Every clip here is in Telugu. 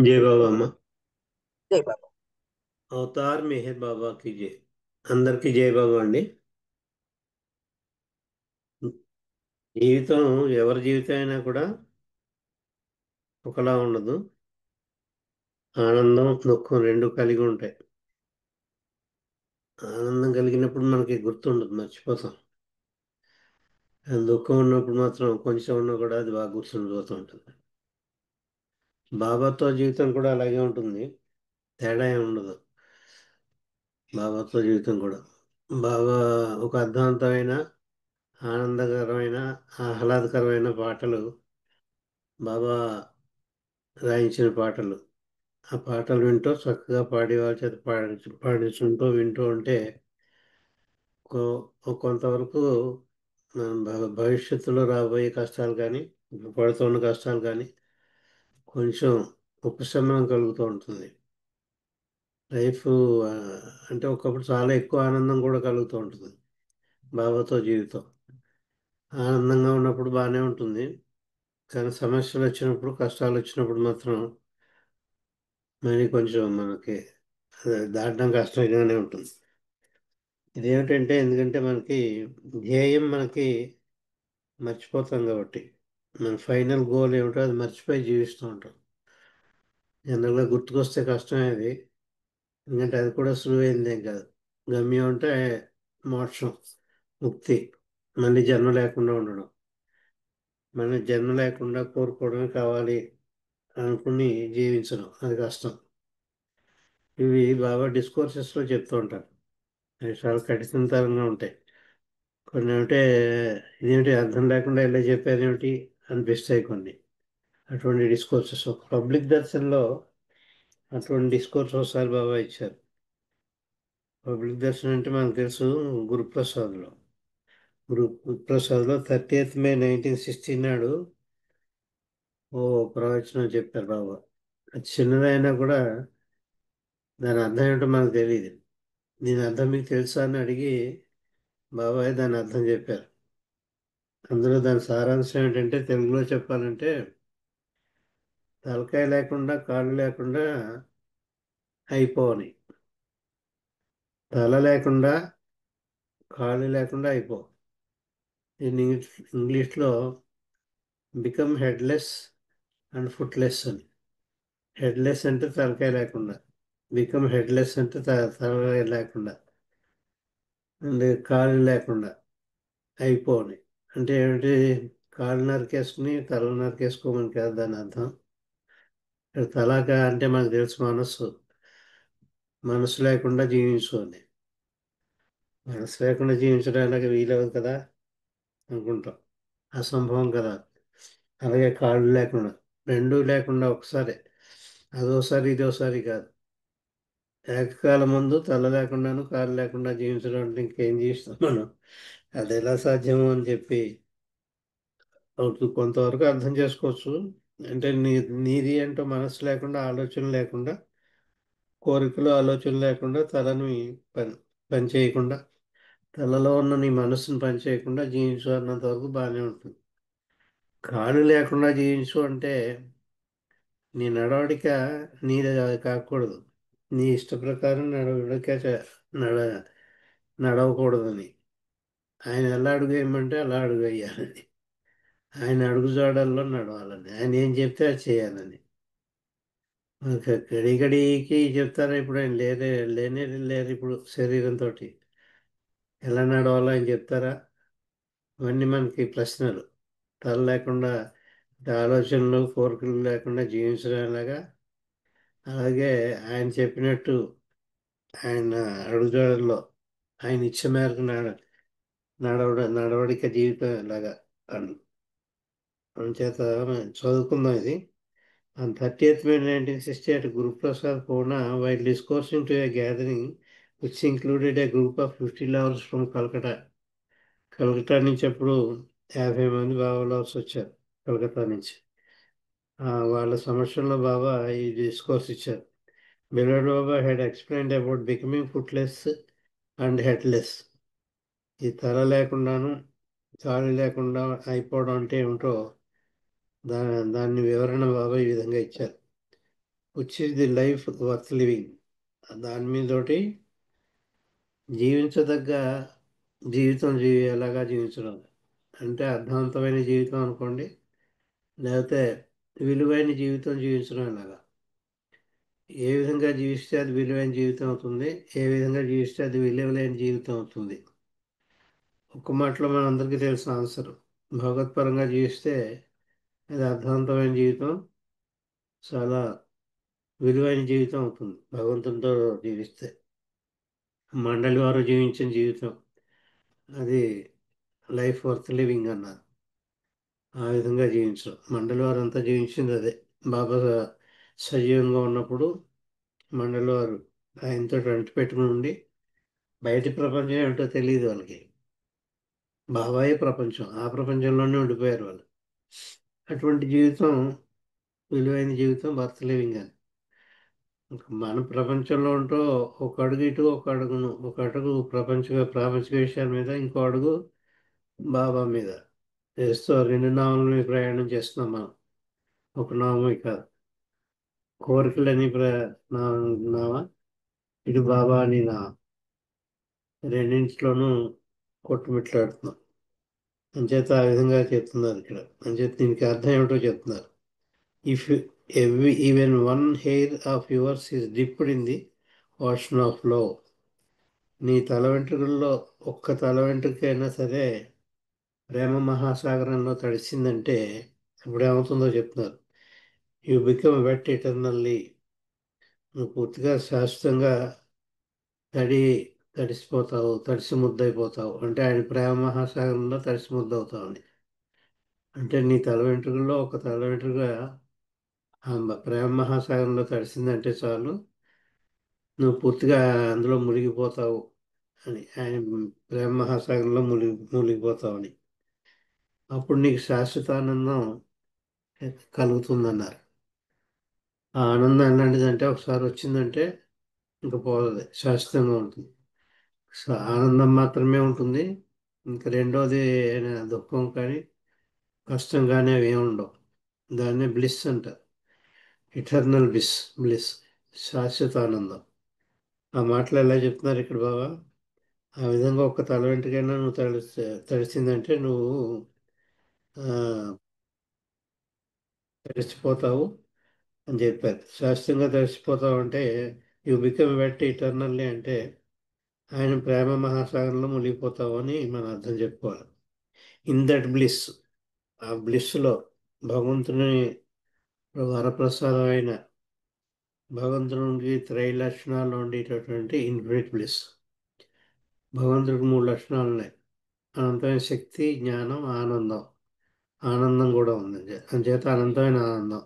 जय बाबा अम्मा। జై బాబా. అవతార్ మెహర్ బాబా की जय. అందరికీ జై బాబా అండి. జీవితం, ఎవరి జీవితం అయినా కూడా ఒకలా ఉండదు. ఆనందం దుఃఖం రెండు కలిగి ఉంటాయి. ఆనందం కలిగినప్పుడు మనకి గుర్తుండదు, మర్చిపోతాం. దుఃఖం ఉన్నప్పుడు మాత్రం కొంచెం ఉన్నా కూడా అది బాగా గుర్తుండిపోతూ ఉంటుంది. బాబాతో జీవితం కూడా అలాగే ఉంటుంది, తేడా ఏమి ఉండదు. బాబాతో జీవితం కూడా బాబా ఒక అర్థవంతమైన, ఆనందకరమైన, ఆహ్లాదకరమైన పాటలు, బాబా రాయించిన పాటలు. ఆ పాటలు వింటూ చక్కగా పాడేవాళ్ళ చేత పాడించుకుంటూ వింటూ ఉంటే కొంతవరకు మనం భవిష్యత్తులో రాబోయే కష్టాలు కానీ, ఇప్పుడు పడుతున్న కష్టాలు కానీ కొంచెం ఉపశమనం కలుగుతూ ఉంటుంది. లైఫ్ ఆ, అంటే ఒకప్పుడు చాలా ఎక్కువ ఆనందం కూడా కలుగుతూ ఉంటుంది బాబాతో జీవితం. ఆనందంగా ఉన్నప్పుడు బాగానే ఉంటుంది, కానీ సమస్యలు వచ్చినప్పుడు, కష్టాలు వచ్చినప్పుడు మాత్రం మరి కొంచెం మనకి దాటడం కష్టంగానే ఉంటుంది. ఇదేమిటంటే, ఎందుకంటే మనకి ధ్యేయం మనకి మర్చిపోతాం కాబట్టి, మన ఫైనల్ గోల్ ఏమిటో అది మర్చిపోయి జీవిస్తూ ఉంటాం. జనరల్గా గుర్తుకొస్తే కష్టమే అది, ఎందుకంటే అది కూడా సులువైందేం కాదు. గమ్యం అంటే మోక్షం, ముక్తి, మళ్ళీ జన్మ లేకుండా ఉండడం. మన జన్మ లేకుండా కోరుకోవడమే కావాలి అనుకుని జీవించడం అది కష్టం. ఇవి బాబా డిస్కోర్సెస్లో చెప్తూ ఉంటారు. అవి చాలా కఠినతరంగా ఉంటాయి. కొన్ని ఏమిటే, ఇదేమిటి అర్థం లేకుండా ఇలా చెప్పారేమిటి అనిపిస్తాయి కొన్ని. అటువంటి డిస్కోర్సెస్ ఒక పబ్లిక్ దర్శన్లో అటువంటి డిస్కోర్స్ ఒకసారి బాబా ఇచ్చారు. పబ్లిక్ దర్శన్ అంటే మనకు తెలుసు, గురుప్రసాద్లో. గురుప్రసాద్లో 30th May 1960 నాడు ఓ ప్రవచనం చెప్పారు బాబా. అది చిన్నదైనా కూడా దాని అర్థం ఏంటో మనకు తెలియదు. దీని అర్థం మీకు తెలుసా అని అడిగి బాబాయ్ దాని అర్థం చెప్పారు. అందులో దాని సారాంశం ఏంటంటే, తెలుగులో చెప్పాలంటే, తలకాయ లేకుండా కాళ్ళు లేకుండా అయిపోవని. తల లేకుండా కాళ్ళు లేకుండా అయిపో. దీన్ని ఇంగ్లీష్లో బికమ్ హెడ్లెస్ అండ్ ఫుట్లెస్ అని. హెడ్లెస్ అంటే తలకాయ లేకుండా, బికమ్ హెడ్లెస్ అంటే తలకాయ లేకుండా, అండ్ కాళ్ళు లేకుండా అయిపోని. అంటే ఏమిటి? కాళ్ళు నరికేసుకుని తల నరికేసుకోమని కాదు దాని అర్థం. ఇక్కడ తలాక అంటే మనకు తెలుసు, మనస్సు. మనసు లేకుండా జీవించు అని. మనసు లేకుండా జీవించడానికి వీలవు కదా అనుకుంటాం, అసంభవం కదా. అలాగే కాళ్ళు లేకుండా, రెండూ లేకుండా ఒకసారి, అదోసారి ఇదోసారి కాదు. ఏకకాలం ముందు తల లేకుండాను కాళ్ళు లేకుండా జీవించడం అంటే ఇంకేం జీవిస్తాం మనం? అది ఎలా సాధ్యమో అని చెప్పి అవుతుంది. కొంతవరకు అర్థం చేసుకోవచ్చు. అంటే నీది ఏంటో మనసు లేకుండా, ఆలోచన లేకుండా, కోరికలు ఆలోచన లేకుండా, తలని పని పని చేయకుండా, తలలో ఉన్న నీ మనసుని పని చేయకుండా జీవించు అన్నంత వరకు బాగానే ఉంటుంది. కాళ్ళు లేకుండా జీవించు అంటే నీ నడవడిక నీది కాకూడదు. నీ ఇష్ట ప్రకారం నడవడిక నడ నడవకూడదని. ఆయన ఎలా అడుగు వేయమంటే అలా అడుగు వేయాలని, ఆయన అడుగుజాడల్లో నడవాలని, ఆయన ఏం చెప్తే అది చేయాలని. గడిగడికి చెప్తారా? ఇప్పుడు ఆయన లేనే లేరు ఇప్పుడు శరీరంతో. ఎలా నడవాలో ఆయన చెప్తారా? ఇవన్నీ మనకి ప్రశ్నలు. తల లేకుండా, ఆలోచనలు కోరికలు లేకుండా జీవించడం ఎలాగా, అలాగే ఆయన చెప్పినట్టు ఆయన అడుగుజాడల్లో ఆయన ఇచ్చ మేరకు నడవడిక జీవితం ఎలాగా అని. చేత చదువుకుందాం ఇది. On 30th May 1968, Guru Prasad Pona, while discoursing to a gathering which included a group of 50 lovers from Calcutta. Calcutta నుంచి అప్పుడు 50 మంది బాబా lovers వచ్చారు కలకత్తా నుంచి. వాళ్ళ సమక్షంలో బాబా ఈ డిస్కోర్స్ ఇచ్చారు. బిల్వడ్ బాబా had explained about becoming footless and headless. ఈ తల లేకుండాను కాళ్ళు లేకుండా అయిపోవడం అంటే ఏమిటో దా దాన్ని వివరణ బాబా ఈ విధంగా ఇచ్చారు. Which is the life worth living. దాని మీదోటి జీవించదగ్గ జీవితం ఎలాగా జీవించడం అంటే అర్థవంతమైన జీవితం అనుకోండి, లేకపోతే విలువైన జీవితం జీవించడం ఎలాగా. ఏ విధంగా జీవిస్తే అది విలువైన జీవితం అవుతుంది, ఏ విధంగా జీవిస్తే అది విలువలేని జీవితం అవుతుంది. ఒక్క మాటలో మన అందరికీ తెలిసిన ఆన్సర్, భగవత్పరంగా జీవిస్తే అది అర్థవంతమైన జీవితం, చాలా విలువైన జీవితం అవుతుంది. భగవంతునితో జీవిస్తే మండలి వారు జీవించిన జీవితం అది లైఫ్ వర్త్ లివింగ్ అన్నారు. ఆ విధంగా జీవించడం మండలి వారు అంతా జీవించింది అదే. బాబా సజీవంగా ఉన్నప్పుడు మండలి వారు ఆయనతో అంటి పెట్టుకుని ఉండి బయటి ప్రపంచం ఏమిటో తెలియదు వాళ్ళకి. బాబాయే ప్రపంచం, ఆ ప్రపంచంలోనే ఉండిపోయారు వాళ్ళు. అటువంటి జీవితం విలువైన జీవితం వర్త్ లివింగ్ అని. ఇంకా మన ప్రపంచంలో ఉంటూ ఒక అడుగు ఇటు ఒక అడుగును, ఒక అడుగు ప్రాపంచిక విషయాల మీద, ఇంకో అడుగు బాబా మీద వేస్తూ రెండు నావల మీద ప్రయాణం చేస్తున్నాం మనం. ఒక నావమే కాదు, కోరికలని నావ, ఇటు బాబా అని నా రెండింటిలోనూ కొట్టుమిట్లాడుతున్నాం. అంచేత ఆ విధంగా చెప్తున్నారు ఇక్కడ. అంచేత దీనికి అర్థం ఏమిటో చెప్తున్నారు. If even one hair of yours is dipped in the ocean of love. నీ తల వెంట్రుకల్లో ఒక్క తల వెంట్రుకైనా సరే ప్రేమ మహాసాగరంలో తడిసిందంటే ఇప్పుడు ఏమవుతుందో చెప్తున్నారు. You become wet eternally. నువ్వు పూర్తిగా శాశ్వతంగా తడి తడిసిపోతావు, తడిసి ముద్దయిపోతావు. అంటే ఆయన ప్రేమ మహాసాగరంలో తడిసి ముద్దవుతావు అని. అంటే నీ తల వెంట్రుకల్లో ఒక తల వెంట్రుక ఆ ప్రేమ మహాసాగరంలో తడిసిందంటే చాలు, నువ్వు పూర్తిగా అందులో మునిగిపోతావు అని. ఆయన ప్రేమ మహాసాగరంలో మునిగిపోతావని. అప్పుడు నీకు శాశ్వతానందం కలుగుతుందన్నారు. ఆ ఆనందం ఎలాంటిదంటే ఒకసారి వచ్చిందంటే ఇంకా పోతుంది, శాశ్వతంగా ఉంటుంది. ఆనందం మాత్రమే ఉంటుంది. ఇంకా రెండోది దుఃఖం కానీ కష్టం కానీ అవి ఏమి ఉండవు. దాన్నే బ్లిస్ అంటారు. ఇటర్నల్ బ్లిస్, శాశ్వత ఆనందం. ఆ మాటలు ఎలా చెప్తున్నారు ఇక్కడ బాబా. ఆ విధంగా ఒక్క తల వెంట్రుకైనా నువ్వు తడిసిందంటే నువ్వు ఆ, తడిసిపోతావు అని చెప్పారు. శాశ్వతంగా తడిసిపోతావు అంటే యు బికమ్ వెట్ ఇటర్నల్లీ అంటే ఆయన ప్రేమ మహాసాగరంలో మునిగిపోతావు అని మనం అర్థం చెప్పుకోవాలి. ఇన్ దట్ బ్లిస్, ఆ బ్లిస్లో భగవంతుని వరప్రసాదమైన భగవంతునికి త్రైలక్షణాలు ఉండేటటువంటి ఇన్ఫినిట్ బ్లిస్. భగవంతుడికి మూడు లక్షణాలు ఉన్నాయి: అనంతమైన శక్తి, జ్ఞానం, ఆనందం. ఆనందం కూడా ఉంది. అంచేత అనంతమైన ఆనందం.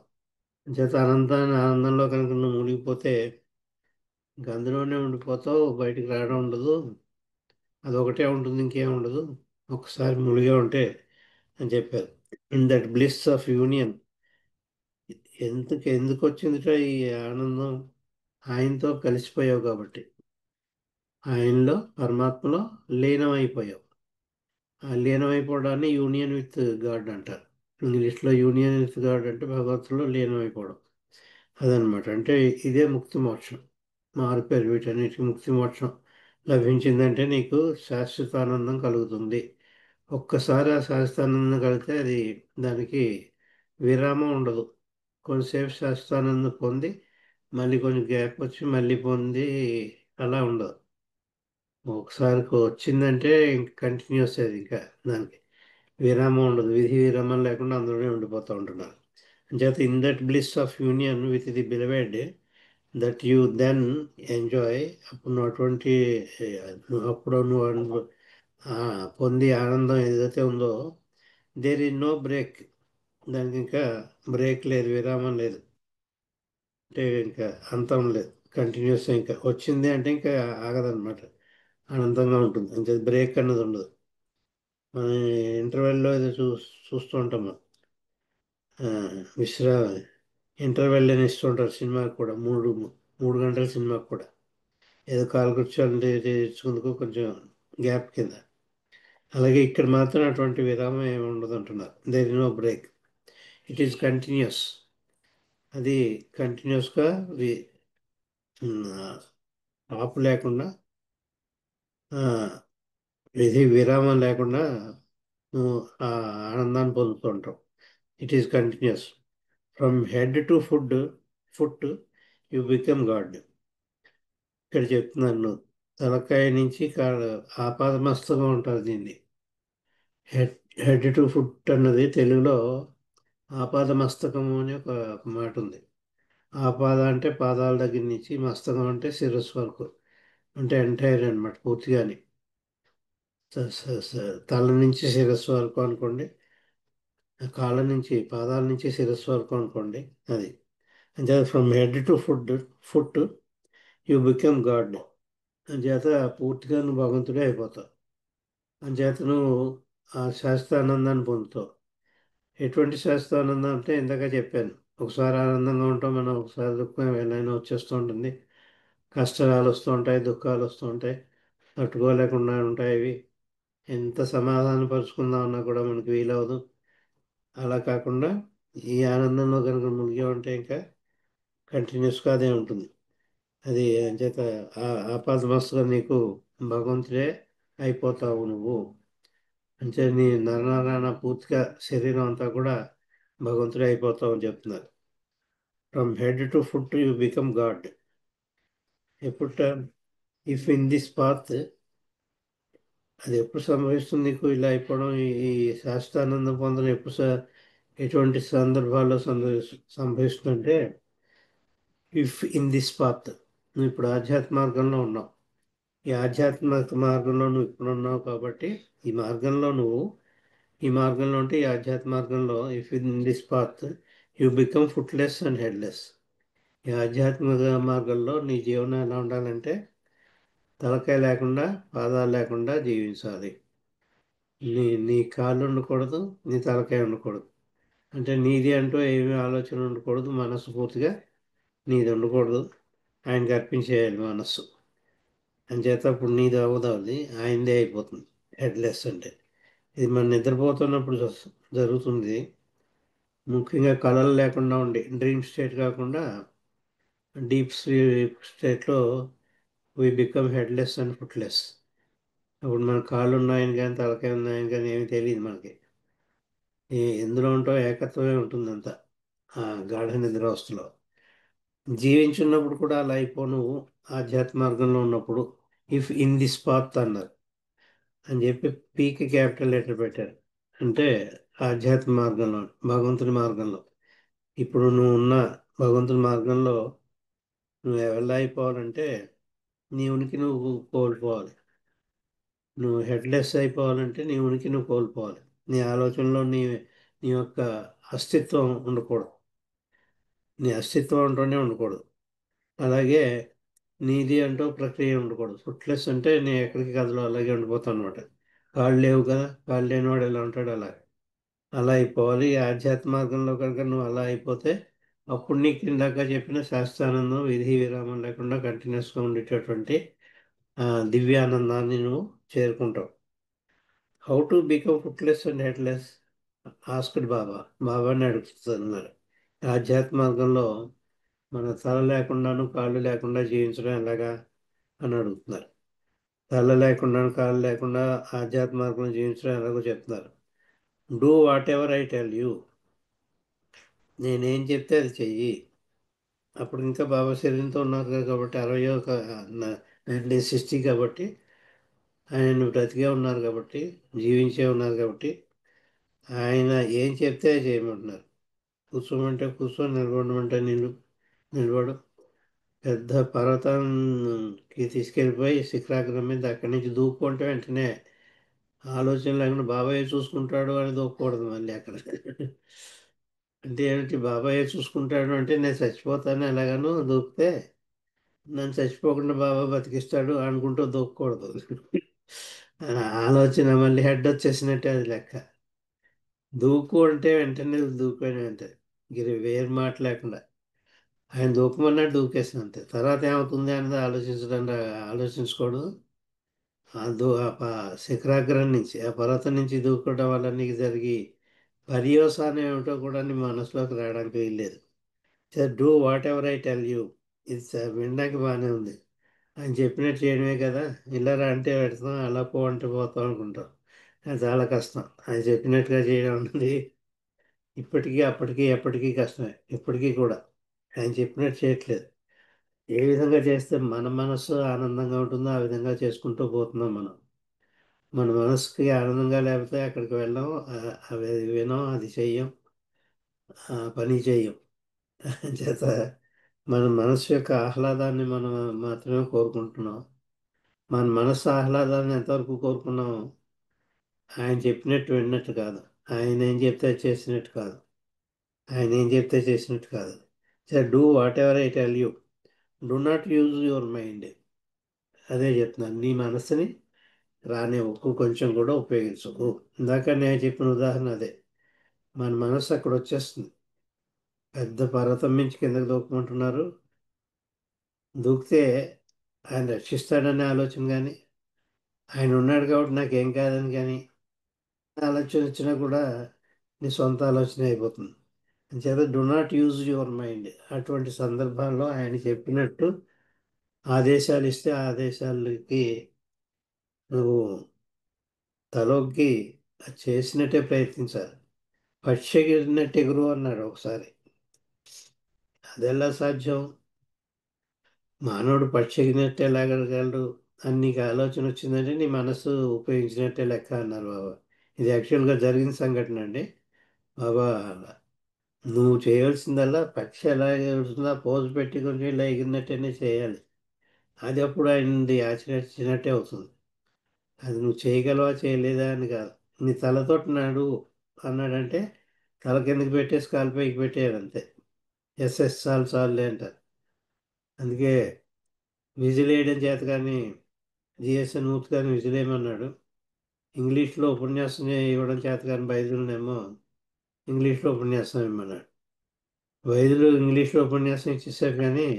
అంచేత అనంతమైన ఆనందంలో కనుక నువ్వు మునిగిపోతే ఇంక అందులోనే ఉండిపోతావు, బయటికి రావడం ఉండదు. అదొకటే ఉంటుంది, ఇంకేం ఉండదు ఒకసారి మునిగే ఉంటే అని చెప్పారు. In that bliss of union. ఎందుకు వచ్చిందిట ఈ ఆనందం? ఆయనతో కలిసిపోయావు కాబట్టి, ఆయనలో పరమాత్మలో లీనమైపోయావు. ఆ లీనమైపోవడాన్ని యూనియన్ విత్ గాడ్ అంటారు. ఇంగ్లీష్లో యూనియన్ విత్ గాడ్ అంటే భగవంతులో లీనమైపోవడం. అదనమాట. అంటే ఇదే ముక్తి మోక్షం. మారిపోయారు వీటన్నిటికీ. ముక్తి మోక్షం లభించిందంటే నీకు శాశ్వత ఆనందం కలుగుతుంది. ఒక్కసారి ఆ శాశ్వతానందం కలిగితే అది దానికి విరామం ఉండదు. కొంతసేపు శాశ్వతానందం పొంది మళ్ళీ కొంచెం గ్యాప్ వచ్చి మళ్ళీ పొంది అలా ఉండదు. ఒకసారి వచ్చిందంటే ఇంక కంటిన్యూస్ అది, ఇంకా దానికి విరామం ఉండదు. విధి విరామం లేకుండా అందులోనే ఉండిపోతూ ఉంటున్నారు. అంచేత in that bliss of union with the beloved that you then enjoy. అప్పుడు నువ్వు అటువంటి అప్పుడు నువ్వు ఆ, పొంది ఆనందం ఏదైతే ఉందో, దేర్ ఇస్ నో బ్రేక్. దానికి ఇంకా బ్రేక్ లేదు, విరామం లేదు. అంటే ఇంకా అంతం లేదు, కంటిన్యూస్. ఇంకా వచ్చింది అంటే ఇంకా ఆగదనమాట. అనంతంగా ఉంటుంది. అంటే బ్రేక్ అన్నది ఉండదు. మన ఇంటర్వెల్లో ఏదో చూస్తూ ఉంటాం మనం. ఆ, విశ్రా ఇంటర్వెల్ అని ఇస్తుంటారు సినిమాకి కూడా. మూడు మూడు గంటల సినిమాకి కూడా ఏదో కాలు కూర్చోని తెచ్చుకుందుకు కొంచెం గ్యాప్ కింద. అలాగే ఇక్కడ మాత్రం అటువంటి విరామం ఏమి ఉండదు అంటున్నారు. There is no break. It is continuous. అది కంటిన్యూస్గా ఆపు లేకుండా, ఆ, విరామం లేకుండా నువ్వు ఆ ఆనందాన్ని పొందుతుంటావు. It is continues. From head to foot you become God. ఇక్కడ చెప్తున్నాను, తలకాయ నుంచి ఆపాదమస్తకం ఉంటుంది దీన్ని. హెడ్ హెడ్ టు ఫుట్ అన్నది తెలుగులో ఆపాదమస్తకము అని ఒక మాట ఉంది. ఆపాద అంటే పాదాల దగ్గర నుంచి, మస్తకం అంటే శిరస్సు వరకు, అంటే ఎంటైర్ అనమాట, పూర్తిగాని. తల నుంచి శిరస్సు వరకు అనుకోండి, కాళ్ళ నుంచి పాదాల నుంచి శిరస్సు వరకు అనుకోండి. అది అంతే. From head to foot you become God. అంచేత పూర్తిగా నువ్వు భగవంతుడే అయిపోతావు. అంచేత నువ్వు ఆ శాస్త్రానందాన్ని పొందుతావు. ఎటువంటి శాస్త్రానందం అంటే ఇందాక చెప్పాను, ఒకసారి ఆనందంగా ఉంటాం మనం, ఒకసారి దుఃఖం ఏదైనా వచ్చేస్తూ ఉంటుంది. కష్టాలు వస్తూ ఉంటాయి, దుఃఖాలు వస్తూ ఉంటాయి, తట్టుకోలేకుండా ఉంటాయి అవి. ఎంత సమాధానం పరుచుకుందామన్నా కూడా మనకి వీలవదు. అలా కాకుండా ఈ ఆనందంలో కనుక మునిగి ఉంటే ఇంకా కంటిన్యూస్గా అదే ఉంటుంది. అది అంచేత ఆపాదమస్తుగా నీకు భగవంతుడే అయిపోతావు నువ్వు. అంటే నీ నరనారాయణ పూర్తిగా శరీరం అంతా కూడా భగవంతుడే అయిపోతావు అని చెప్తున్నారు. From head to foot you become God. ఎప్పుడు ఇఫ్ ఇన్ దిస్ పాత్, అది ఎప్పుడు సంభవిస్తుంది నీకు ఇలా అయిపోవడం, ఈ శాశ్వతానందం పొందడం ఎప్పుడు ఎటువంటి సందర్భాల్లో సంభవిస్తుందంటే, ఇఫ్ ఇన్ దిస్ పాత్, నువ్వు ఇప్పుడు ఆధ్యాత్మ మార్గంలో ఉన్నావు. ఈ ఆధ్యాత్మిక మార్గంలో నువ్వు ఇప్పుడు ఉన్నావు కాబట్టి, ఈ మార్గంలో నువ్వు ఈ మార్గంలో ఉంటే, ఈ ఆధ్యాత్మ మార్గంలో if in this path you become footless and headless. ఈ ఆధ్యాత్మిక మార్గంలో నీ జీవనం ఎలా ఉండాలంటే, తలకాయ లేకుండా పాదాలు లేకుండా జీవించాలి. నీ కాళ్ళు ఉండకూడదు, నీ తలకాయ ఉండకూడదు. అంటే నీది అంటూ ఏమీ ఆలోచన ఉండకూడదు, మనస్సు పూర్తిగా నీది ఉండకూడదు. ఆయనకి అర్పించేయాలి మనస్సు. అంచేత అప్పుడు నీది అవ్వదు, అది ఆయనదే అయిపోతుంది. హెడ్లెస్ అంటే ఇది మనం నిద్రపోతున్నప్పుడు జరుగుతుంది. ముఖ్యంగా కళలు లేకుండా ఉండి డ్రీమ్ స్టేట్ కాకుండా డీప్ స్లీప్ స్టేట్లో వీ బికమ్ హెడ్లెస్ అండ్ ఫుట్లెస్. అప్పుడు మన కాళ్ళు ఉన్నాయని కానీ తలకాయ ఉన్నాయని కానీ ఏమీ తెలియదు మనకి. ఎందులో ఉంటావు, ఏకత్వమే ఉంటుందంతా ఆ గాఢ నిద్రావస్థలో. జీవించున్నప్పుడు కూడా అలా అయిపో నువ్వు, ఆధ్యాత్మ మార్గంలో ఉన్నప్పుడు. ఇఫ్ ఇన్ దిస్ పాత్ అన్నారు అని చెప్పి పీకి క్యాపిటల్ లెటర్ పెట్టారు. అంటే ఆధ్యాత్మ మార్గంలో, భగవంతుని మార్గంలో, ఇప్పుడు నువ్వు ఉన్న భగవంతుని మార్గంలో నువ్వు ఎలా అయిపోవాలంటే, నీ ఉనికి నువ్వు కోల్పోవాలి. నువ్వు హెడ్లెస్ అయిపోవాలంటే నీ ఉనికి నువ్వు కోల్పోవాలి. నీ ఆలోచనలో నీ యొక్క అస్తిత్వం ఉండకూడదు. నీ అస్తిత్వం అంటూనే ఉండకూడదు. అలాగే నీది అంటూ ప్రక్రియ ఉండకూడదు. ఫుట్లెస్ అంటే నీ ఎక్కడికి కదలో అలాగే ఉండిపోతావు అనమాట. కాళ్ళు లేవు కదా, కాళ్ళు లేనివాడు ఎలా ఉంటాడు అలా. అలా అయిపోవాలి. ఈ ఆధ్యాత్మ మార్గంలో కనుక నువ్వు అలా అయిపోతే, అప్పుడు నీకు ఇందాక చెప్పిన శాస్త్రానందం విధి విరామం లేకుండా కంటిన్యూస్గా ఉండేటటువంటి దివ్యానందాన్ని నువ్వు చేరుకుంటావు. How to become footless and headless asked Baba. బాబాని అడుగుతున్నారు, ఆధ్యాత్మ మార్గంలో మన తల లేకుండాను కాళ్ళు లేకుండా జీవించడం ఎలాగా అని అడుగుతున్నారు. తల లేకుండా కాళ్ళు లేకుండా ఆధ్యాత్మ మార్గంలో జీవించడం ఎలాగో చెప్తున్నారు. Do what ever I tell you. నేనేం చెప్తే అది చెయ్యి. అప్పుడు ఇంకా బాబా శరీరంతో ఉన్నారు కాబట్టి 60 కాబట్టి, ఆయన బ్రతికే ఉన్నారు కాబట్టి, జీవించే ఉన్నారు కాబట్టి, ఆయన ఏం చెప్తే అది చేయమంటున్నారు. కూర్చోమంటే కూర్చో, నిలబడమంటే నిలబడు. పెద్ద పర్వతానికి తీసుకెళ్ళిపోయి శిఖరాగ్రం మీద అక్కడి నుంచి దూకుంటే వెంటనే ఆలోచన లేకుండా బాబాయ్ చూసుకుంటాడు అని దూకూడదు మళ్ళీ అక్కడ. అంటే ఏమిటి, బాబాయ్ చూసుకుంటాడు అంటే నేను చచ్చిపోతాను ఎలాగనో దూకితే, నన్ను చచ్చిపోకుండా బాబా బతికిస్తాడు అనుకుంటూ దూకకూడదు. ఆలోచన మళ్ళీ హెడ్ వచ్చేసినట్టే అది లెక్క. దూకు అంటే వెంటనే దూకొని అంటే వేరు మాట లేకుండా ఆయన దూకమన్నాడు, దూకేసిన అంతే. తర్వాత ఏమవుతుంది అన్నది ఆలోచించకూడదు. శిఖరాగ్రం నుంచి, ఆ పర్వతం నుంచి దూకడం వల్ల నీకు జరిగి పర్యవసానం ఏమిటో కూడా నీ మనసులోకి రావడానికి వీల్లేదు. Do what ever I tell you. ఇది వినడానికి బాగానే ఉంది. ఆయన చెప్పినట్టు చేయడమే కదా. ఇలా రా అంటే పెడతాం, అలా పో అంటే పోతాం అనుకుంటాం. అది చాలా కష్టం. ఆయన చెప్పినట్టుగా చేయడం అనేది ఇప్పటికీ అప్పటికీ ఎప్పటికీ కష్టమే. ఇప్పటికీ కూడా ఆయన చెప్పినట్టు చేయట్లేదు. ఏ విధంగా చేస్తే మన మనస్సు ఆనందంగా ఉంటుందో ఆ విధంగా చేసుకుంటూ పోతున్నాం మనం. మన మనసుకి ఆనందంగా లేకపోతే అక్కడికి వెళ్ళాం, అవి వినం, అది చెయ్యం, ఆ పని చెయ్యం. చేత మన మనసు యొక్క ఆహ్లాదాన్ని మనం మాత్రమే కోరుకుంటున్నాం. మన మనసు ఆహ్లాదాన్ని ఎంతవరకు కోరుకున్నాం? ఆయన చెప్పినట్టు విన్నట్టు కాదు. ఆయన ఏం చెప్తే అది చేసినట్టు కాదు. ఆయన ఏం చెప్తే చేసినట్టు కాదు. Do what ever I tell you. Do not use your mind. అదే చెప్తున్నాను, నీ మనసుని రానివ్వకు, కొంచెం కూడా ఉపయోగించకు. ఇందాక నేను చెప్పిన ఉదాహరణ అదే. మన మనసు అక్కడ వచ్చేస్తుంది. పెద్ద పర్వతం మించి కిందకి దూకమంటున్నారు. దూకితే ఆయన రక్షిస్తాడనే ఆలోచన కానీ, ఆయన ఉన్నాడు కాబట్టి నాకేం కాదని కానీ ఆలోచన వచ్చినా కూడా నీ సొంత ఆలోచన అయిపోతుంది. అంచేత do not use your mind. అటువంటి సందర్భాల్లో ఆయన చెప్పినట్టు ఆదేశాలు ఇస్తే ఆ ఆదేశాలకి నువ్వు తలొగ్గి అది చేసినట్టే ప్రయత్నించాలి. పక్షి ఎగిరినట్టు ఎగురు అన్నాడు ఒకసారి. అదెలా సాధ్యం? మానవుడు పక్షి ఎగిరినట్టు ఎలాగలగలడు అని నీకు ఆలోచన వచ్చిందంటే నీ మనసు ఉపయోగించినట్టే లెక్క అన్నారు బాబా. ఇది యాక్చువల్గా జరిగిన సంఘటన అండి. బాబా, నువ్వు చేయవలసిందల్లా పక్షి ఎలా ఎగురుతుందో పోజు పెట్టి కొంచెం ఇలా ఎగిరినట్టేనే చేయాలి. అది అప్పుడు ఆయనది ఆచరించినట్టే అవుతుంది. అది నువ్వు చేయగలవా చేయలేదా అని కాదు. నీ తలతోటి నాడు అన్నాడంటే తల కిందకి పెట్టేసి కాలు పైకి పెట్టేయాలి అంతే. ఎస్ ఎస్ చాలు చాలులే అంటారు. అందుకే విజిల్ వేయడం చేత కానీ జిఎస్ఎన్ మూర్తి గారిని విజిల్ వేయమన్నాడు. ఇంగ్లీష్లో ఉపన్యాసం ఇవ్వడం చేత కానీ బైబిల్నేమో ఇంగ్లీష్లో ఉపన్యాసం ఇవ్వమన్నాడు. వైద్యులు ఇంగ్లీష్లో ఉపన్యాసం ఇచ్చేసారు కానీ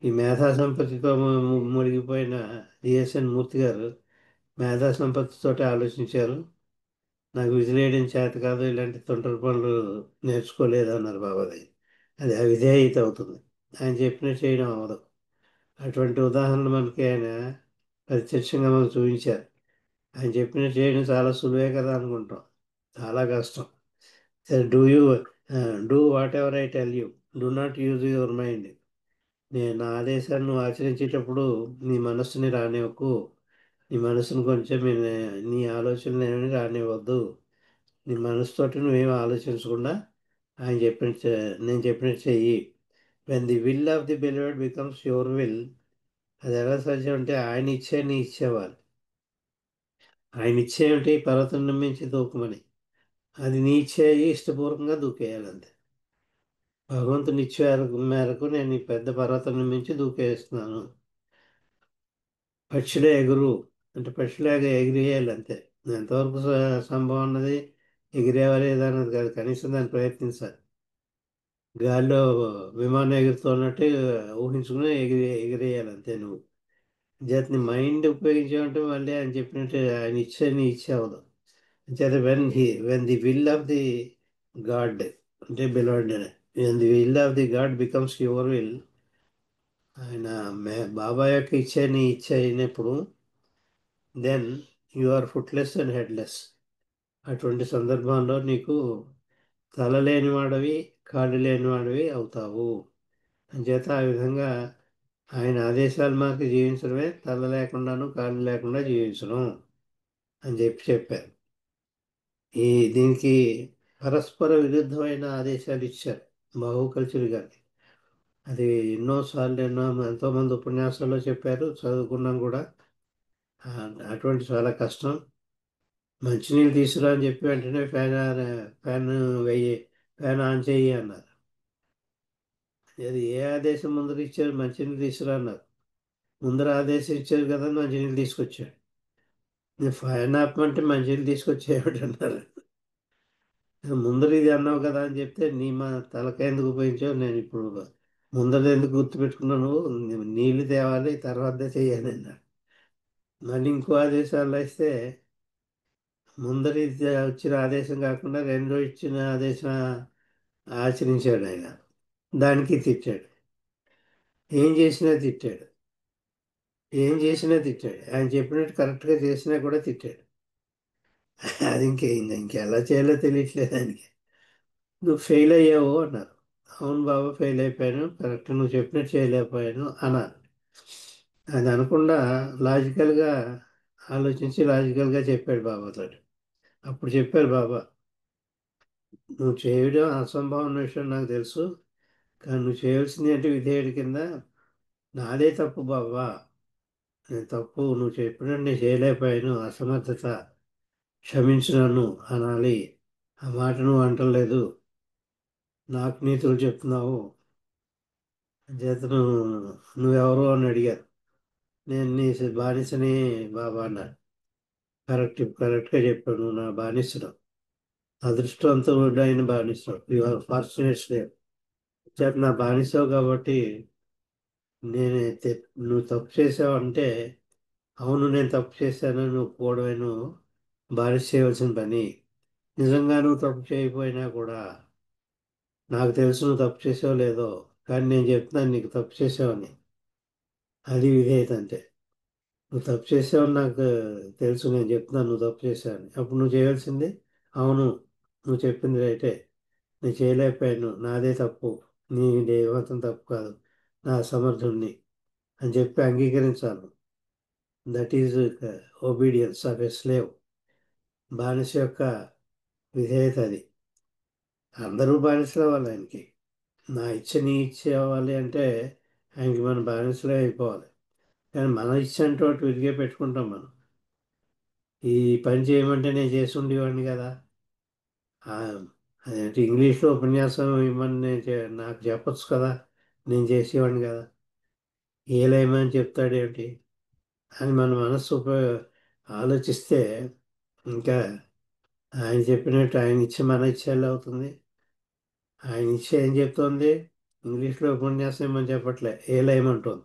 ఈ మేధా సంపత్తితో మునిగిపోయిన జిఎస్ఎన్ మూర్తి గారు మేధా సంపత్తితోటి ఆలోచించారు. నాకు విజిలేయడం చేత కాదు, ఇలాంటి తొంటరి పనులు నేర్చుకోలేదు అన్నారు బాబాది. అది అవిధేయత అవుతుంది. ఆయన చెప్పినట్టు చేయడం అవ్వదు. అటువంటి ఉదాహరణలు మనకి ఆయన ప్రత్యక్షంగా మనకు చూపించారు. ఆయన చెప్పినట్టు చేయడం చాలా సులువే కదా అనుకుంటాం. చాలా కష్టం. సరే, do what ever I tell you. Do not use your mind. నేను నా ఆదేశాన్ని నువ్వు ఆచరించేటప్పుడు నీ మనస్సుని రానివ్వకు. నీ మనసుని కొంచెం నీ ఆలోచనలు ఏమీ రానివ్వద్దు. నీ మనసుతోటి నువ్వేం ఆలోచించకుండా ఆయన నేను చెప్పినట్టు చెయ్యి. When the will of the beloved becomes your will. అది ఎలా సాధ్యం అంటే ఆయన ఇచ్చే నీ ఇచ్చేవాళ్ళు. ఆయన ఇచ్చేయంటే పర్వతం మించి దూకమని. అది నీ ఇచ్చే ఇష్టపూర్వకంగా దూకేయాలంతే. భగవంతుని ఇచ్చే మేరకు నేను ఈ పెద్ద పర్వతం మించి దూకేస్తున్నాను. పక్షులే ఎగురు అంటే పక్షులాగా ఎగిరేయాలి అంతే. ఎంతవరకు సంభవం అన్నది ఎగిరేవా లేదా అన్నది కాదు, కనీసం దాన్ని ప్రయత్నించాలి. గాల్లో విమానం ఎగురుతున్నట్టు ఊహించుకుని ఎగిరేయాలి అంతే నువ్వు. చేతిని మైండ్ ఉపయోగించామంటే మళ్ళీ ఆయన చెప్పినట్టు ఆయన ఇచ్చేని ఇచ్చేవదు. చేత when the will of the God అంటే beloved, when the will of the God becomes your will. ఆయన బాబా యొక్క ఇచ్చేని ఇచ్చే అయినప్పుడు then you are footless and headless. అటువంటి సందర్భంలో నీకు తల లేనివాడివి, కాళ్ళు లేనివాడివి అవుతావు. అంచేత ఆ విధంగా ఆయన ఆదేశాలు మనకి జీవించడమే తల లేకుండాను కాళ్ళు లేకుండా జీవించడం అని చెప్పారు. ఈ దీనికి పరస్పర విరుద్ధమైన ఆదేశాలు ఇచ్చారు బాహుకల్చర్ గారికి. అది ఎన్నోసార్లు ఎంతోమంది ఉపన్యాసాల్లో చెప్పారు, చదువుకున్నాం కూడా. అటువంటి చాలా కష్టం. మంచినీళ్ళు తీసుకురా అని చెప్పి వెంటనే ఫ్యాన్ వెయ్యి, ఫ్యాన్ ఆన్ చెయ్యి అన్నారు. అది ఏ ఆదేశం ముందర ఇచ్చారు? మంచినీళ్ళు తీసుకురా అన్నారు. ముందర ఆదేశం ఇచ్చారు కదా, మంచినీళ్ళు తీసుకొచ్చాడు. నేను ఫ్యాన్ ఆపమంటే మంచినీళ్ళు తీసుకొచ్చేయమన్నారు. ముందర ఇది అన్నావు కదా అని చెప్తే నీ మా తలకాయ ఎందుకు ఉపయోగించావు, నేను ఇప్పుడు ముందర ఎందుకు గుర్తుపెట్టుకున్నాను, నీళ్లు తేవాలి తర్వాత చేయాలి అన్నాడు. మళ్ళీ ఇంకో ఆదేశాలు ఇస్తే ముందరి వచ్చిన ఆదేశం కాకుండా రెండో ఇచ్చిన ఆదేశం ఆచరించాడు ఆయన. దానికి తిట్టాడు. ఏం చేసినా తిట్టాడు. ఏం చేసినా తిట్టాడు. ఆయన చెప్పినట్టు కరెక్ట్గా చేసినా కూడా తిట్టాడు. అది ఇంకెలా చేయాలో తెలియట్లేదు ఆయనకి. నువ్వు ఫెయిల్ అయ్యావు అన్నారు. అవును బాబా, ఫెయిల్ అయిపోయాను, కరెక్ట్ నువ్వు చెప్పినట్టు చేయలేకపోయాను అన్నారు. అది అనకుండా లాజికల్గా ఆలోచించి లాజికల్గా చెప్పాడు బాబాతో. అప్పుడు చెప్పారు బాబా, నువ్వు చేయడం అసంభవం విషయం నాకు తెలుసు, కానీ నువ్వు చేయవలసింది అంటే విధేయుడి కింద నాదే తప్పు బాబా, నేను తప్పు, నువ్వు చెప్పినట్టు నేను చేయలేకపోయాను, అసమర్థత, క్షమించు నన్ను అనాలి. ఆ మాట నువ్వు అంటలేదు, నాకు నీతులు చెప్తున్నావు. చేతను నువ్వెవరు అని అడిగారు. నేను నీ బానిసని బాబా అన్నాడు. కరెక్ట్గా చెప్పాడు, నువ్వు నా బానిసడు, అదృష్టవంతుడు అయిన బానిసడు, యు ఆర్ ఫార్చునేట్ స్లేవ్. చేత నా బానిసవు కాబట్టి నేను నువ్వు తప్పు చేసావంటే అవును నేను తప్పు చేశానని నువ్వు ఒప్పుకోవడమేను బానిస చేయవలసిన పని. నిజంగా నువ్వు తప్పు చేయకపోయినా కూడా నాకు తెలుసు నువ్వు తప్పు చేసావో లేదో, కానీ నేను చెప్తున్నాను నీకు తప్పు చేసావని. అది విధేయత అంటే. నువ్వు తప్పు చేసావని నాకు తెలుసు, నేను చెప్తున్నాను నువ్వు తప్పు చేసావని. అప్పుడు నువ్వు చేయవలసింది అవును నువ్వు చెప్పింది రైటే, నేను చేయలేకపోయాను, నాదే తప్పు, నీ దేవతం తప్పు కాదు, నా సమర్థుణ్ణి అని చెప్పి అంగీకరించాలి. That is obedience of a slave. బానిస యొక్క విధేయత అది. అందరూ బానిసలు అవ్వాలి ఆయనకి. నా ఇచ్చ నీ ఇచ్చ అవ్వాలి అంటే ఆయనకి మనం బానిసలే అయిపోవాలి. కానీ మన ఇచ్చ అంటే ఒకటి విరిగే పెట్టుకుంటాం మనం. ఈ పని చేయమంటే నేను చేసి ఉండేవాడిని కదా. ఆ, అదేంటి ఇంగ్లీష్లో ఉపన్యాసం ఇవ్వమని నాకు చెప్పొచ్చు కదా, నేను చేసేవాడిని కదా, ఏలేమని చెప్తాడేమిటి అని మన మనస్సు ఆలోచిస్తే ఇంకా ఆయన చెప్పినట్టు ఆయన ఇచ్చే మన ఇచ్చేలా అవుతుంది. ఆయన ఇచ్చే ఏం చెప్తోంది, ఇంగ్లీష్లో ఉపన్యాసం ఏమని చెప్పట్లే, ఏలేయమంటుంది.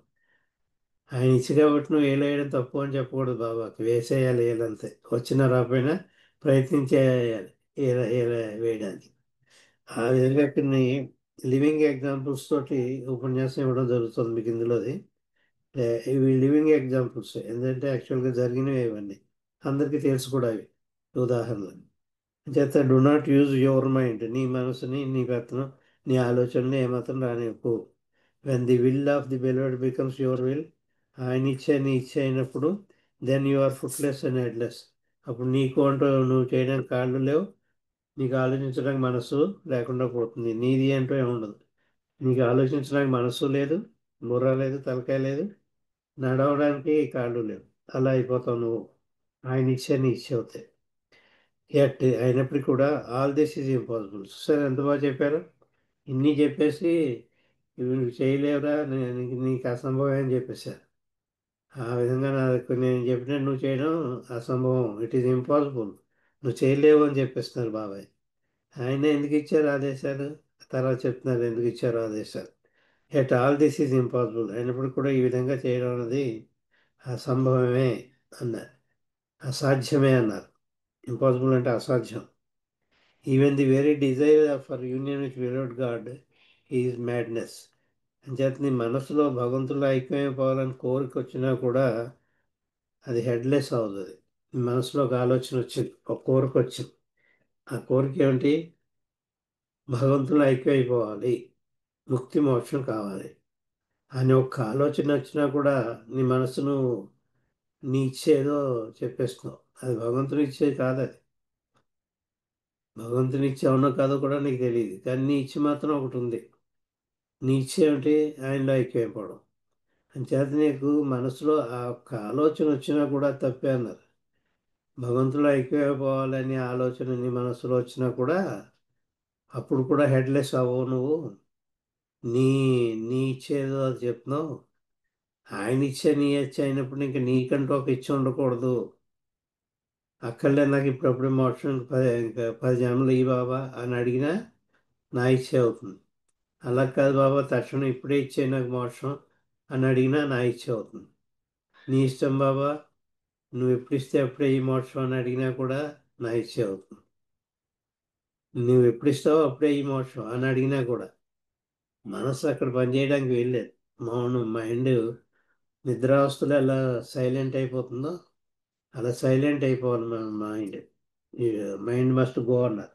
ఆయన ఇచ్చి కాబట్టి నువ్వు ఏలేయడం తప్పు అని చెప్పకూడదు బాబాకి, వేసేయాలి ఏలంతే, వచ్చినా రాకపోయినా ప్రయత్నించేయాలి ఏల ఏల వేయడానికి. ఆ విధంగా కొన్ని లివింగ్ ఎగ్జాంపుల్స్ తోటి ఉపన్యాసం ఇవ్వడం జరుగుతుంది మీకు ఇందులోది. ఇవి లివింగ్ ఎగ్జాంపుల్స్ ఏంటంటే యాక్చువల్గా జరిగినవి ఇవన్నీ అందరికీ తెలుసు కూడా అవి ఉదాహరణలు. చేత do not use your mind, నీ మనసుని నీ పెత్తనం నీ ఆలోచనని ఏమాత్రం రానివ్వకు. When the will of the beloved becomes your will, ఆయన ఇచ్చే నీ ఇచ్చే అయినప్పుడు then you are footless and headless. అప్పుడు నీకు అంటూ నువ్వు చేయడానికి కాళ్ళు లేవు, నీకు ఆలోచించడానికి మనసు లేకుండా పోతుంది, నీది అంటూ ఏముండదు. నీకు ఆలోచించడానికి మనసు లేదు, బుర్ర లేదు, తలకాయ లేదు, నడవడానికి కాళ్ళు లేవు. అలా అయిపోతావు నువ్వు, ఆయన ఇచ్చే నీ ఇచ్చే అవుతాయి. ఎట్ అయినప్పటికీ కూడా ఆల్ దిస్ ఈజ్ ఇంపాసిబుల్. సరే ఎంత బాగా చెప్పారు. ఇన్ని చెప్పేసి ఇవి నువ్వు చేయలేవురా, నీకు అసంభవం అని చెప్పేశారు. ఆ విధంగా నేను చెప్పినట్టు నువ్వు చేయడం అసంభవం, ఇట్ ఈజ్ ఇంపాసిబుల్, నువ్వు చేయలేవు అని చెప్పేస్తున్నారు బాబాయ్. ఆయన ఎందుకు ఇచ్చారు ఆదేశాలు, తర్వాత చెప్తున్నారు ఎందుకు ఇచ్చారు ఆదేశాలు. At all this is impossible అయినప్పుడు కూడా ఈ విధంగా చేయడం అనేది అసంభవమే అన్నారు, అసాధ్యమే అన్నారు. ఇంపాసిబుల్ అంటే అసాధ్యం. Even the very desire for union with beloved God is madness. అంచేత నీ మనసులో భగవంతుల్లో ఐక్యమైపోవాలని కోరిక వచ్చినా కూడా అది హెడ్లెస్ అవుతుంది. నీ మనసులో ఒక ఆలోచన వచ్చింది, ఒక కోరిక వచ్చింది, ఆ కోరిక ఏమిటి, భగవంతుల్లో ఐక్యమైపోవాలి, ముక్తి మోక్షం కావాలి అని ఒక ఆలోచన వచ్చినా కూడా నీ మనసును నీ ఇచ్చేదో చెప్పేస్తున్నావు. అది భగవంతుని ఇచ్చేది కాదు. అది భగవంతుని ఇచ్చే అవునో కాదో కూడా నీకు తెలియదు, కానీ నీ ఇచ్చి మాత్రం ఒకటి ఉంది. నీ ఇచ్చే ఏమిటి, ఆయనలో ఐక్యమైపోవడం. అంచేత నీకు మనసులో ఆ ఒక్క ఆలోచన వచ్చినా కూడా తప్పే అన్నారు. భగవంతులో ఐక్యమైపోవాలనే ఆలోచన నీ మనసులో వచ్చినా కూడా అప్పుడు కూడా హెడ్లెస్ అవ్వవు నువ్వు. నీ నీ ఇచ్చేదో అది చెప్తున్నావు. ఆయన ఇచ్చే నీ ఇచ్చే అయినప్పుడు ఇంకా నీకంటూ ఒక ఇచ్చ ఉండకూడదు. అక్కర్లే నాకు ఇప్పుడప్పుడే మోక్షం, ఇంకా 10 జన్మలు ఈ బాబా అని అడిగినా నా ఇచ్చే అవుతుంది. అలా కాదు బాబా తక్షణం ఇప్పుడే ఇచ్చే నాకు మోక్షం అని అడిగినా నా ఇచ్చే అవుతుంది. నీ ఇష్టం బాబా, నువ్వు ఎప్పుడు ఇస్తే అప్పుడే ఈ మోక్షం అని అడిగినా కూడా నా ఇచ్చే అవుతుంది. నువ్వు ఎప్పుడు ఇస్తావో అప్పుడే ఈ మోక్షం అని అడిగినా కూడా మనసు అక్కడ పనిచేయడానికి వెళ్ళలేదు. మౌనం మైండ్ నిద్రావస్థలో ఎలా సైలెంట్ అయిపోతుందో అలా సైలెంట్ అయిపోవాలి మన మైండ్. మైండ్ మస్ట్ గో అన్నారు.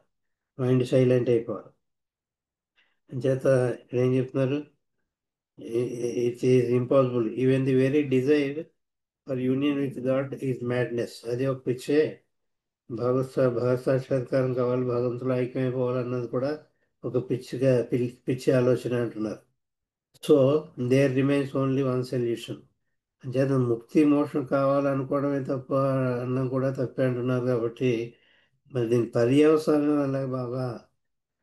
మైండ్ సైలెంట్ అయిపోవాలి. అంచేత ఇక్కడ ఏం చెప్తున్నారు, it is impossible even the very desire for union with God is madness. అది ఒక పిచ్చే. భగవత్ సాక్షాత్కారం కావాలి, భగవంతులు ఐక్యమైపోవాలన్నది కూడా ఒక పిచ్చి ఆలోచన అంటున్నారు. So there remains only one solution. అంచేత ముక్తి మోక్షం కావాలనుకోవడమే తప్ప అన్నం కూడా తప్పే అంటున్నారు. కాబట్టి మరి దీని పర్యవసానం ఎలాగ బాబా,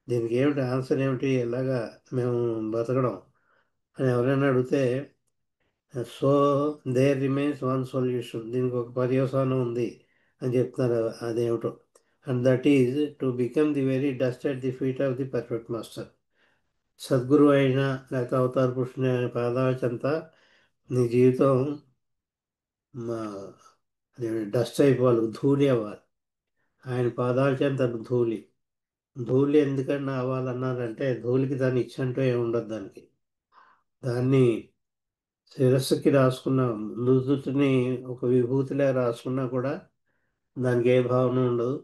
దీనికి ఏమిటి ఆన్సర్, ఏమిటి, ఎలాగా మేము బతకడం అని ఎవరైనా అడిగితే, so there remains one solution, దీనికి ఒక పర్యవసానం ఉంది అని చెప్తున్నారు. అదేమిటో, and that is to become the very dust at the feet of the perfect master. సద్గురు అయినా లేకపోతే అవతార పురుషుని ఆయన పాదాల చెంత నీ జీవితం మా డస్ట్ అయిపోవాలి, ధూళి అవ్వాలి. ఆయన పాదాల చెంత ధూళి. ధూళి ఎందుకన్నా అవ్వాలన్నారంటే ధూళికి దాన్ని ఇచ్చంటూ ఏమి ఉండదు. దాన్ని శిరస్సుకి రాసుకున్న నుదుటిని ఒక విభూతిలా రాసుకున్నా కూడా దానికి ఏ భావన ఉండదు.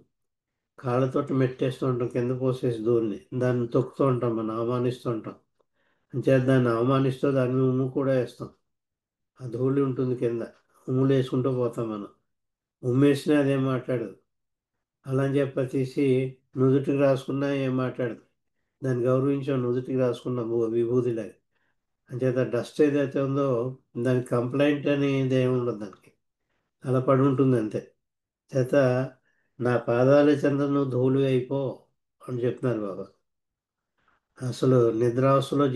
కాళ్ళతోటి మెట్టేస్తూ ఉంటాం, కింద పోసేసి ధూళిని దాన్ని తొక్కుతూ ఉంటాం, మనం అవమానిస్తూ ఉంటాం. అంచేత దాన్ని అవమానిస్తూ దాని మీద ఉమ్ము కూడా వేస్తాం. ఆ ధూళి ఉంటుంది కింద, ఉమ్ములు వేసుకుంటూ పోతాం మనం. ఉమ్మేసినా అదేం మాట్లాడదు. అలా అని చెప్ప తీసి నుదుటికి రాసుకున్నా ఏం మాట్లాడదు. దాన్ని గౌరవించాం, నుదుటికి రాసుకున్నాం విభూతిలాగా. అంచేత డస్ట్ ఏదైతే ఉందో దానికి కంప్లైంట్ అనేది ఏమి ఉండదు దానికి, అలా పడి ఉంటుంది అంతే. చేత నా పాదాల చెంత నువ్వు ధూళి అయిపో అని చెప్తున్నారు బాబా. అసలు నిద్రావస్థలో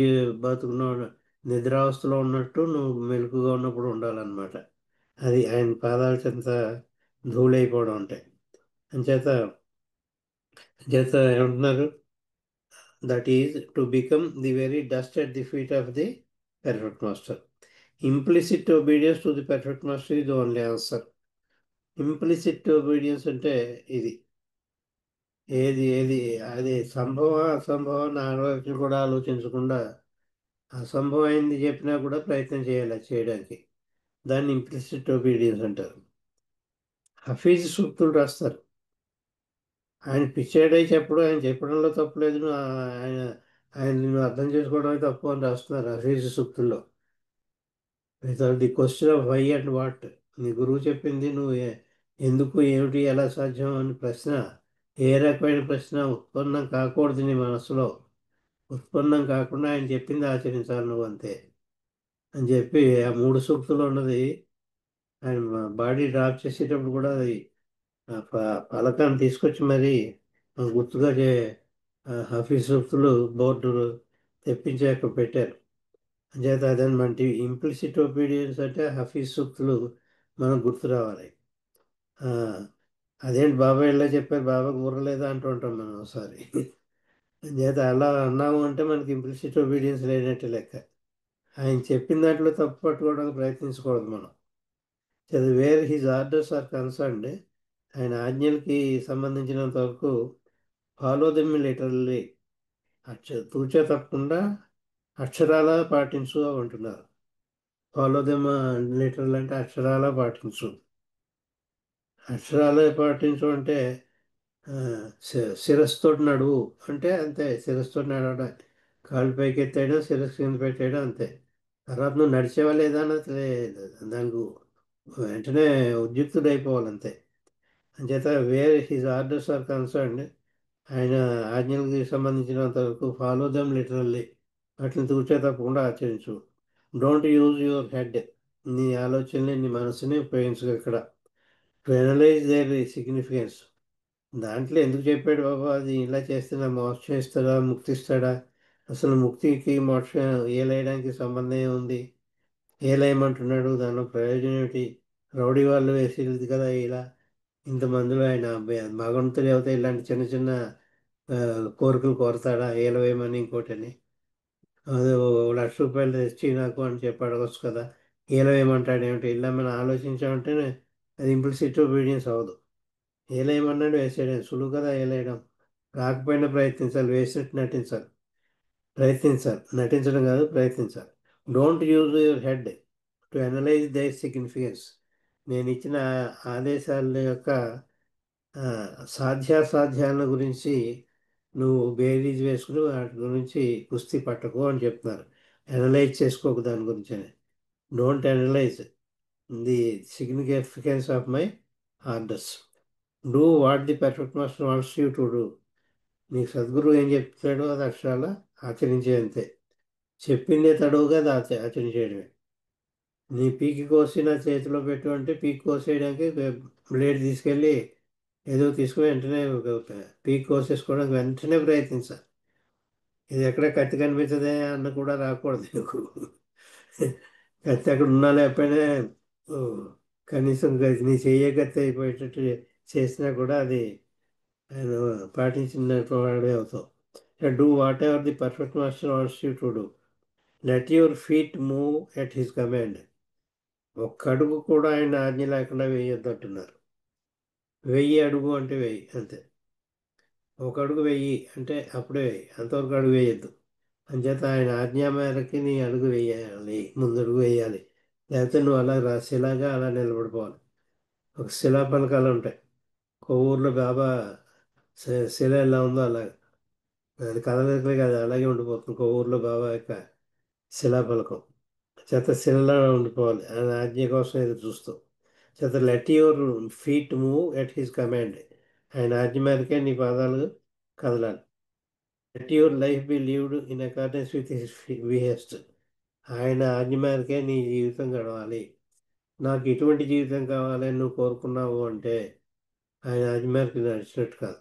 బతుకున్న నిద్రావస్థలో ఉన్నట్టు నువ్వు మెలకుగా ఉన్నప్పుడు ఉండాలన్నమాట. అది ఆయన పాదాల చెంత ధూళి అయిపోవడం అంటే. అంచేత అంచేత ఏమంటున్నారు, that is to become the very dust at the feet of the perfect master. Implicit obedience to the perfect master ఇది ఓన్లీ ఆన్సర్. ఇంప్లిసిట్ ఒబీడియన్స్ అంటే ఇది ఏది ఏది అది సంభవం అసంభవం ఆలోచన కూడా ఆలోచించకుండా అసంభవమైంది చెప్పినా కూడా ప్రయత్నం చేయాలి చేయడానికి. దాన్ని ఇంప్లిసిట్ ఒబీడియన్స్ అంటారు. హఫీజ్ సూక్తులు రాస్తారు. ఆయన పిచ్చాడై చెప్పడం, ఆయన చెప్పడంలో తప్పులేదు, ఆయన ఆయన నువ్వు అర్థం చేసుకోవడమే తప్పు అని రాస్తున్నారు హఫీజ్ సూక్తుల్లో. Without the question of why and what. నీ గురువు చెప్పింది నువ్వు ఎందుకు, ఏమిటి, ఎలా సాధ్యం అని ప్రశ్న, ఏ రకమైన ప్రశ్న ఉత్పన్నం కాకూడదు నీ మనసులో. ఉత్పన్నం కాకుండా ఆయన చెప్పింది ఆచరించాలి నువ్వు అంతే అని చెప్పి ఆ మూడు సూక్తులు ఉన్నది. ఆయన బాడీ డ్రాప్ చేసేటప్పుడు కూడా అది పలకాన్ని తీసుకొచ్చి మరి గుర్తుగా హఫీజ్ సూక్తులు బోర్డు తెప్పించి అక్కడ పెట్టారు. అంచేత అదనమాట ఇంప్లిసిట్ ఒబీడియన్స్ అంటే హఫీజ్ సూక్తులు మనకు గుర్తు రావాలి. ఆ, అదేంటి బాబా ఇలా చెప్పారు, బాబా గుర్రలేదా అంటూ ఉంటాం మనం ఒకసారి. అంచేత అలా అన్నాము అంటే మనకి ఇంప్లిసిట్ ఒబీడియన్స్ లేనట్టు లెక్క. ఆయన చెప్పిన దాంట్లో తప్పు పట్టుకోవడానికి ప్రయత్నించకూడదు మనం. Where his orders are concerned, ఆయన ఆజ్ఞలకి సంబంధించినంత వరకు ఫాలో దెమ్ లిటరల్లీ, తూచా తప్పకుండా అక్షరాల పాటించు అంటున్నారు. ఫాలో దెమ్ లిటరల్ అంటే అక్షరాల పాటించు. అక్షరాలే పాటించు అంటే శిరస్సుతోటి నడువు అంటే అంతే. శిరస్సుతోటి నడవడం, కాళ్ళు పైకి ఎత్తేయడం, శిరస్సు కింద పెట్టేయడం అంతే. తర్వాత నువ్వు నడిచేవా లేదా అన్నది దానికి వెంటనే ఉద్యుక్తుడైపోవాలి అంతే. అంచేత where his orders are concerned, ఆయన ఆజ్ఞలకు సంబంధించినంత వరకు ఫాలో దెమ్ లిటరల్లీ, వాటిని తూచే తప్పకుండా ఆచరించు. డోంట్ యూజ్ యువర్ హెడ్, నీ ఆలోచనని నీ మనసుని ఉపయోగించు ఇక్కడ. టు అనలైజ్ దేర్ సిగ్నిఫికెన్స్, దాంట్లో ఎందుకు చెప్పాడు బాబా అది ఇలా చేస్తే నా మోక్షం ఇస్తాడా, ముక్తి ఇస్తాడా, అసలు ముక్తికి మోక్షం ఏలేయడానికి సంబంధం ఏముంది, ఏలేయమంటున్నాడు, దానిలో ప్రయోజనం ఏమిటి, రౌడీ వాళ్ళు వేసేది కదా ఇలా, ఇంతమందిలో ఆయన భగవంతుడు అవుతే ఇలాంటి చిన్న చిన్న ఆ, కోరికలు కోరతాడా, ఏలవేయమని ఇంకోటని, అదే ₹1,00,000 తెచ్చి నాకు అని చెప్పి అడగచ్చు కదా, ఏలవేయమంటాడు ఏమిటి, ఇలా మనం ఆలోచించామంటే అది ఇంప్లిసిట్ ఒబీడియన్స్ అవ్వదు. ఏలేయమన్నాడు వేసేయడం సులువు కదా ఏలేయడం. రాకపోయినా ప్రయత్నించాలి, వేసినట్టు నటించాలి. ప్రయత్నించాలి, నటించడం కాదు, ప్రయత్నించాలి. Don't use your head to analyse their significance. నేను ఇచ్చిన ఆదేశాల యొక్క ఆ, సాధ్యాసాధ్యాల గురించి నువ్వు బేరీజ్ వేసుకుని వాటి గురించి కుస్తీ పట్టకు అని చెప్తున్నారు. అనలైజ్ చేసుకోకు దాని గురించి అని. Don't analyse the significance of my orders. Do what the perfect master wants you to do. నీకు సద్గురువు ఏం చెప్తాడో అది అక్షరాల ఆచరించే అంతే. చెప్పిందే తడువుగా అది ఆచరించేయడమే. నీ పీకి కోసి నా చేతిలో పెట్టు అంటే పీకి కోసేయడానికి బ్లేడ్ తీసుకెళ్ళి ఏదో తీసుకుని వెంటనే పీకి కోసేసుకోవడానికి వెంటనే ప్రయత్నించాలి. ఇది ఎక్కడ కత్తి కనిపించదే అన్న కూడా రాకూడదు నీకు. కత్తి అక్కడ ఉన్నా లేకపోయినా ఓ, కనీసం నీ చెయ్యే కత్తి అయిపోయేటట్టు చేసినా కూడా అది ఆయన పాటించిన వాడే అవుతావు. Do what ever the perfect master wants you to do. Let your feet move at his command. ఒక్క అడుగు కూడా ఆయన ఆజ్ఞ లేకుండా వేయొద్దు అంటున్నారు. 1000 అడుగు అంటే 1000 అంతే. ఒక అడుగు వెయ్యి అంటే అప్పుడే వెయ్యి, అంతవరకు అడుగు వేయొద్దు. అంచేత ఆయన ఆజ్ఞా మేరకి నీ అడుగు వేయాలి, ముందు అడుగు వేయాలి. లేకపోతే నువ్వు అలా శిలాగా అలా నిలబడిపోవాలి. ఒక శిలా పలకాలు ఉంటాయి. కొవ్వూరులో బాబా శిల ఎలా ఉందో అలాగే అది కదలికలే కాదు, అలాగే ఉండిపోతుంది కొవ్వూరులో బాబా యొక్క శిలాఫలకం. చేత శిలలో ఉండిపోవాలి ఆయన ఆజ్ఞ కోసం ఎదురు చూస్తూ. చేత let your feet move at his command. ఆయన ఆజ్ఞ మేరకే నీ పాదాలు కదలాలి. Let your life be lived in accordance with his behest. ఆయన ఆజ్ఞ మేరకే నీ జీవితం గడవాలి. నాకు ఇటువంటి జీవితం కావాలని నువ్వు కోరుకున్నావు అంటే ఆయన ఆజ్ఞ మేరకు నడిచినట్టు కాదు.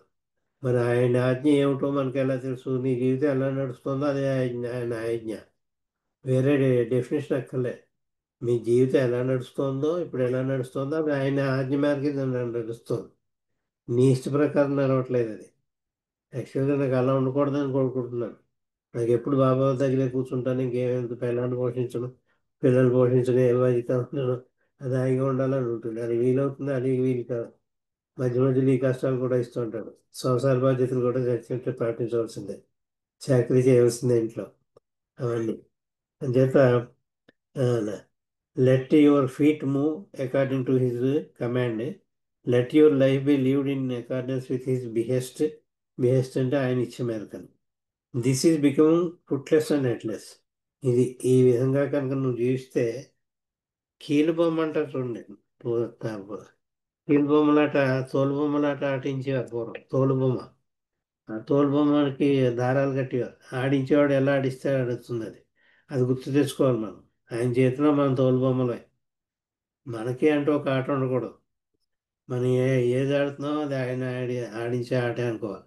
మరి ఆయన ఆజ్ఞ ఏమిటో మనకి ఎలా తెలుసు? నీ జీవితం ఎలా నడుస్తుందో అదే ఆయన ఆజ్ఞ. వేరే డెఫినేషన్ అక్కర్లే. మీ జీవితం ఎలా నడుస్తుందో, ఇప్పుడు ఎలా నడుస్తుందో అది ఆయన ఆజ్ఞ మేరకే నడుస్తుంది. నీ ఇష్ట ప్రకారం నడవట్లేదు అది. యాక్చువల్గా నాకు అలా ఉండకూడదని కోరుకుంటున్నాను. నాకు ఎప్పుడు బాబా దగ్గరే కూర్చుంటాను, ఇంకేమైనా పిల్లల్ని పోషించను, పిల్లల్ని పోషించడం ఏ బాధ్యత ఉన్నాను, అది హాయిగా ఉండాలని ఉంటుంది. అది వీలవుతుంది, అది వీలు కాదు. మధ్య మధ్యలో ఈ కష్టాలు కూడా ఇస్తూ ఉంటాడు. సంసార బాధ్యతలు కూడా చచ్చినట్టు పాటించవలసిందే, చాకరీ చేయవలసిందే ఇంట్లో అవన్నీ. అంచేత let your feet move according to his command. Let your life be lived in accordance with his behest. Behest అంటే ఆయన ఇచ్చే మేరకని. This is becoming footless and headless. ఇది ఈ విధంగా కనుక నువ్వు జీవిస్తే కీలు బొమ్మ అంటారు చూడండి. కీలు బొమ్మలాట, తోలు బొమ్మలాట ఆడించేవారు పూర్వం. తోలు బొమ్మ, ఆ తోలు బొమ్మకి దారాలు కట్టేవారు. ఆడించేవాడు ఎలా ఆడిస్తే ఆడుతుంది అది. అది గుర్తు తెచ్చుకోవాలి మనం. ఆయన చేతిలో మనం తోలు బొమ్మలే. మనకి అంటూ ఒక ఆట ఉండకూడదు. మనం ఏది ఆడుతున్నామో అది ఆయన ఆడించే ఆటే అనుకోవాలి.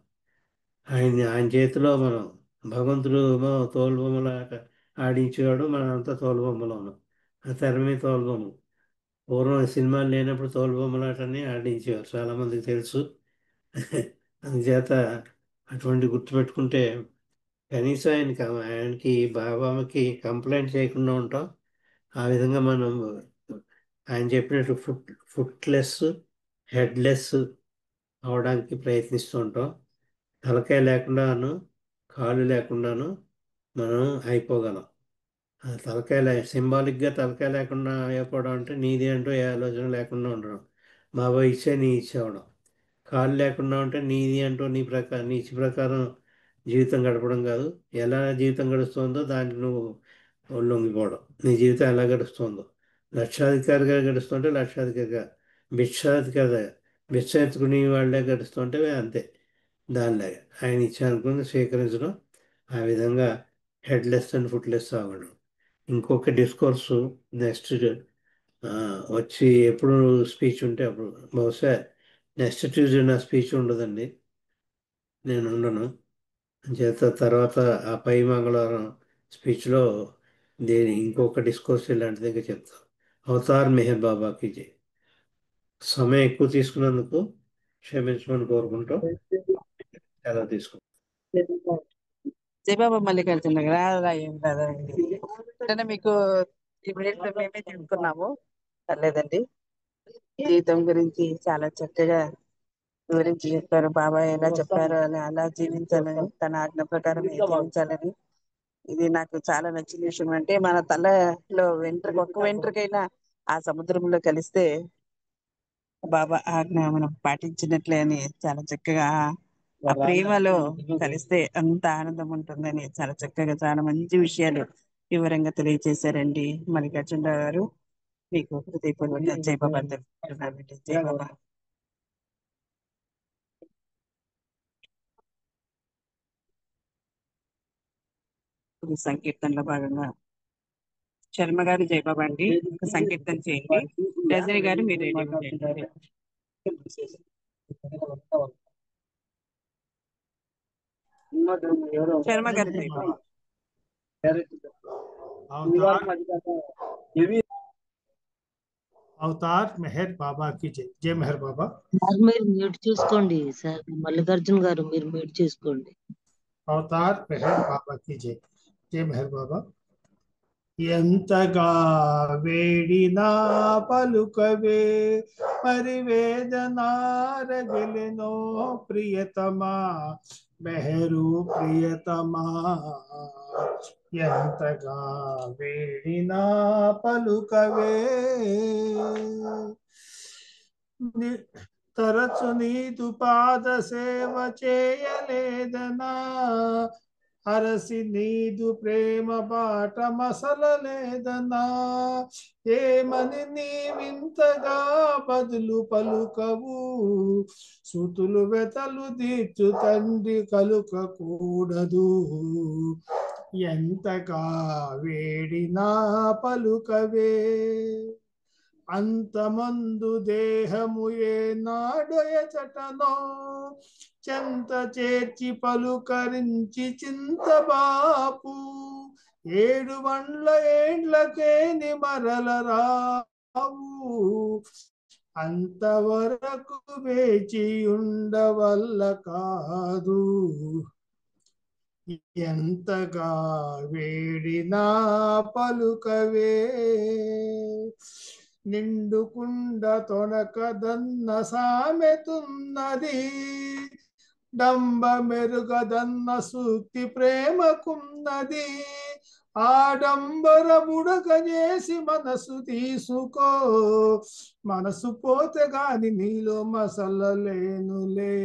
ఆయన చేతిలో మనం, భగవంతుడు ఏమో తోలుబొమ్మల ఆట ఆడించేవాడు, మనం అంతా తోలుబొమ్మలో ఉన్నాం. ఆ తెర మీద తోలుబొమ్మ. పూర్వం సినిమాలు లేనప్పుడు తోలుబొమ్మలాటని ఆడించేవారు, చాలామందికి తెలుసు. అందుచేత అటువంటి గుర్తుపెట్టుకుంటే కనీసం ఆయనకి బాబాకి కంప్లైంట్ చేయకుండా ఉంటాం. ఆ విధంగా మనం ఆయన చెప్పినట్టు ఫుట్లెస్, హెడ్లెస్ అవడానికి ప్రయత్నిస్తూ ఉంటాం. తలకాయ లేకుండాను, కాళ్ళు లేకుండాను మనం అయిపోగలం. ఆ సింబాలిక్గా తలకాయ లేకుండా అయిపోవడం అంటే నీది అంటూ ఏ ఆలోచన లేకుండా ఉండడం. బాబా ఇచ్చే నీ ఇచ్చే అవడం. కాళ్ళు లేకుండా ఉంటే నీది అంటూ నీ ఇచ్చి ప్రకారం జీవితం గడపడం కాదు. ఎలా జీవితం గడుస్తుందో దానికి నువ్వు లొంగిపోవడం. నీ జీవితం ఎలా గడుస్తుందో, లక్షాధికారిగా గడుస్తుంటే లక్షాధికారిగా, భిక్షాధికారిగా భిక్ష ఎత్తుకునే వాళ్ళే గడుస్తుంటే అంతే. దానిలాగా ఆయన ఇచ్చానుకుని స్వీకరించడం, ఆ విధంగా హెడ్లెస్ అండ్ ఫుట్లెస్ అవ్వడం. ఇంకొక డిస్కోర్సు నెక్స్ట్ వచ్చి ఎప్పుడు స్పీచ్ ఉంటే అప్పుడు, బహుశా నెక్స్ట్ ట్యూస్డే నా స్పీచ్ ఉండదండి, నేను ఉండను. చేత తర్వాత ఆ పై మంగళవారం స్పీచ్లో ఇంకొక డిస్కోర్స్ ఇలాంటిది ఇంకా చెప్తాను. అవతార్ మెహర్ బాబాకి జై. సమయం ఎక్కువ తీసుకున్నందుకు క్షమించమని కోరుకుంటాం. ఎలా తీసుకుంటాం. జయబాబా మల్లికార్జున రాదా ఏం రాదండి. అంటే మీకు ఇప్పుడు మేమే చెప్తున్నాము, పర్లేదండి. జీవితం గురించి చాలా చక్కగా వివరించి చెప్పారు. బాబా ఎలా చెప్పారు అని అలా జీవించాలని, తన ఆజ్ఞ ప్రకారం జీవించాలని. ఇది నాకు చాలా నచ్చిన విషయం. అంటే మన తలలో ఒక్క వెంట్రుకైనా ఆ సముద్రంలో కలిస్తే బాబా ఆజ్ఞ మనం పాటించినట్లే అని చాలా చక్కగా, ఆ ప్రేమలో కలిస్తే అంత ఆనందం ఉంటుందని చాలా చక్కగా చాలా మంచి విషయాలు వివరంగా తెలియజేశారండి మల్లికార్జున గారు. మీకు హృదయపూర్వక జై బాబా తెలుపుతున్నానండి. జై బాబా. ఇది సంకీర్తనలో భాగంగా శర్మ గారు జై బాబా అండి, ఒక సంకీర్తన చేయండి. రజని గారు మీరు రెడీ చేయండి. శర్మ గారు జై బాబా. అవతార్ మెహర్ బాబా కి జై. జై మెహర్ బాబా. సార్ మీరు మ్యూట్ చేసుకోండి సార్, మల్లికార్జున్ గారు మీరు మ్యూట్ చేసుకోండి. అవతార్ మెహర్ బాబా కి జై. జై మెహర్ బాబా. ఎంతగా వేడినా పలుకవే మరి వేదనారగిలినో ప్రియతమా మెహరు ప్రియతమా. ఎంతగా వేడినా పలుకవే తరచు నీదు పాద సేవ చేయలేదనా అరసి నీదు ప్రేమ బాట మసలలేదనా. ఏమని నీవింతగా బదులు పలుకవు సుతులు వెతలు తీర్చు తండ్రి కలుకకూడదు. ఎంతగా వేడినా పలుకవే అంతమందు దేహము ఏనాడయచటనో చెంత చేర్చి పలుకరించి చింతబాపు. 7 ఏండ్లకేని మరల రావు అంతవరకు వేచి ఉండవల్ల కాదు. ఎంతగా వేడినా పలుకవే నిండుకుండ తొనకదన్న సామెతున్నది డంబ మెరుగదన్న సూక్తి ప్రేమకున్నది. ఆడంబర బుడగ చేసి మనసు తీసుకో మనసు పోతే గాని నీలో మసలలేనులే.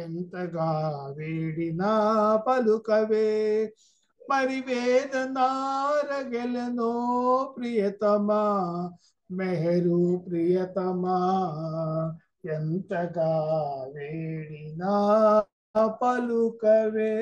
ఎంతగా వేడినా పలుకవే మరి వేదనారగెలనో ప్రియతమా మెహరు ప్రియతమా. ఎంతగా వేడినా పలుకవే.